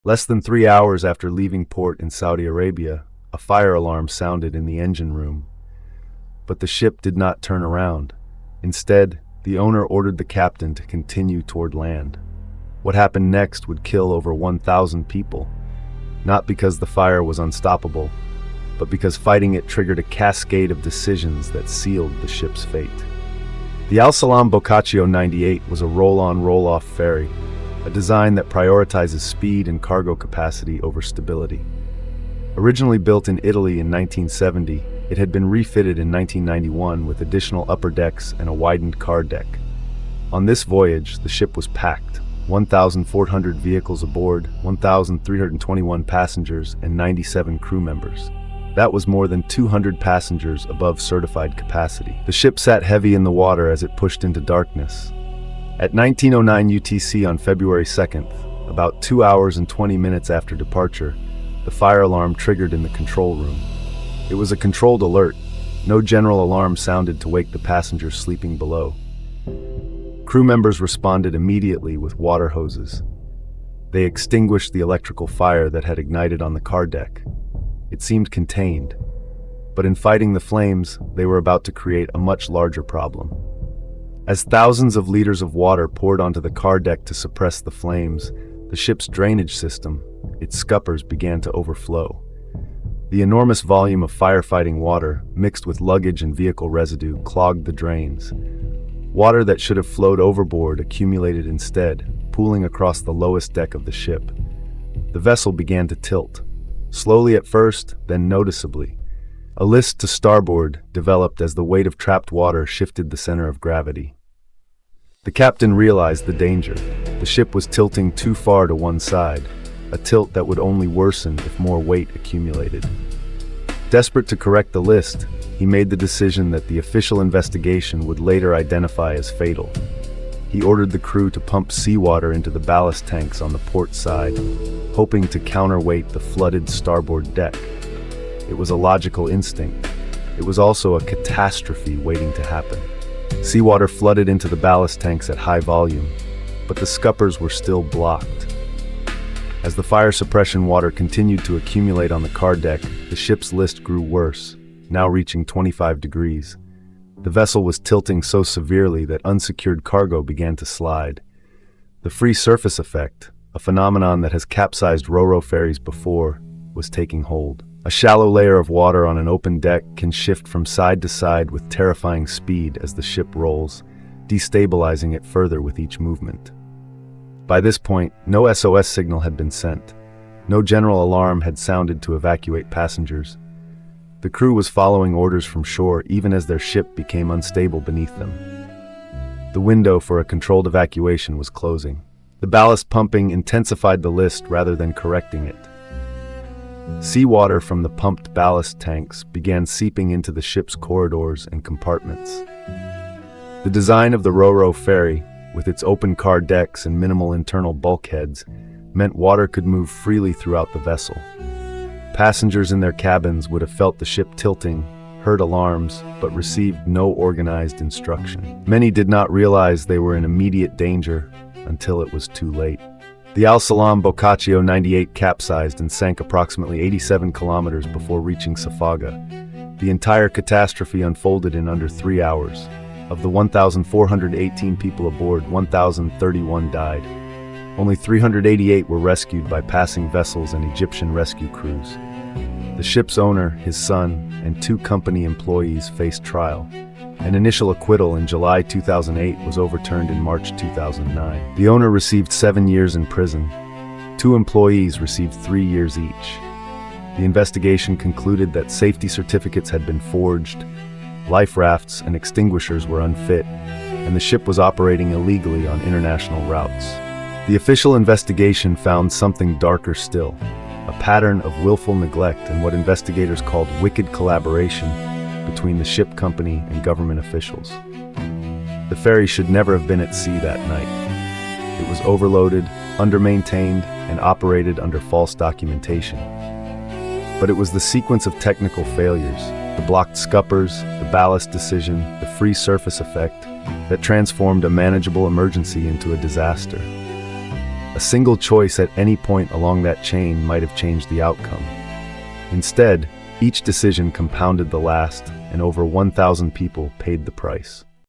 Less than 3 hours after leaving port in Saudi Arabia, a fire alarm sounded in the engine room. But the ship did not turn around. Instead, the owner ordered the captain to continue toward land. What happened next would kill over 1,000 people, not because the fire was unstoppable, but because fighting it triggered a cascade of decisions that sealed the ship's fate. The Al-Salam Boccaccio 98 was a roll-on, roll-off ferry, a design that prioritizes speed and cargo capacity over stability. Originally built in Italy in 1970, it had been refitted in 1991 with additional upper decks and a widened car deck. On this voyage, the ship was packed, 1,400 vehicles aboard, 1,321 passengers, and 97 crew members. That was more than 200 passengers above certified capacity. The ship sat heavy in the water as it pushed into darkness. At 19:09 UTC on February 2nd, about 2 hours and 20 minutes after departure, the fire alarm triggered in the control room. It was a controlled alert. No general alarm sounded to wake the passengers sleeping below. Crew members responded immediately with water hoses. They extinguished the electrical fire that had ignited on the car deck. It seemed contained, but in fighting the flames, they were about to create a much larger problem. As thousands of liters of water poured onto the car deck to suppress the flames, the ship's drainage system, its scuppers, began to overflow. The enormous volume of firefighting water, mixed with luggage and vehicle residue, clogged the drains. Water that should have flowed overboard accumulated instead, pooling across the lowest deck of the ship. The vessel began to tilt. Slowly at first, then noticeably. A list to starboard developed as the weight of trapped water shifted the center of gravity. The captain realized the danger. The ship was tilting too far to one side, a tilt that would only worsen if more weight accumulated. Desperate to correct the list, he made the decision that the official investigation would later identify as fatal. He ordered the crew to pump seawater into the ballast tanks on the port side, hoping to counterweight the flooded starboard deck. It was a logical instinct. It was also a catastrophe waiting to happen. Seawater flooded into the ballast tanks at high volume, but the scuppers were still blocked. As the fire suppression water continued to accumulate on the car deck, the ship's list grew worse, now reaching 25 degrees. The vessel was tilting so severely that unsecured cargo began to slide. The free surface effect, a phenomenon that has capsized RoRo ferries before, was taking hold. A shallow layer of water on an open deck can shift from side to side with terrifying speed as the ship rolls, destabilizing it further with each movement. By this point, no SOS signal had been sent. No general alarm had sounded to evacuate passengers. The crew was following orders from shore even as their ship became unstable beneath them. The window for a controlled evacuation was closing. The ballast pumping intensified the list rather than correcting it. Seawater from the pumped ballast tanks began seeping into the ship's corridors and compartments. The design of the RoRo ferry, with its open car decks and minimal internal bulkheads, meant water could move freely throughout the vessel. Passengers in their cabins would have felt the ship tilting, heard alarms, but received no organized instruction. Many did not realize they were in immediate danger until it was too late. The Al-Salam Boccaccio 98 capsized and sank approximately 87 kilometers before reaching Safaga. The entire catastrophe unfolded in under 3 hours. Of the 1,418 people aboard, 1,031 died. Only 388 were rescued by passing vessels and Egyptian rescue crews. The ship's owner, his son, and 2 company employees faced trial. An initial acquittal in July 2008 was overturned in March 2009. The owner received 7 years in prison. 2 employees received 3 years each. The investigation concluded that safety certificates had been forged, life rafts and extinguishers were unfit, and the ship was operating illegally on international routes. The official investigation found something darker still, a pattern of willful neglect and what investigators called wicked collaboration between the ship company and government officials. The ferry should never have been at sea that night. It was overloaded, under-maintained, and operated under false documentation. But it was the sequence of technical failures, the blocked scuppers, the ballast decision, the free surface effect, that transformed a manageable emergency into a disaster. A A single choice at any point along that chain might have changed the outcome. Instead, each decision compounded the last, and over 1,000 people paid the price.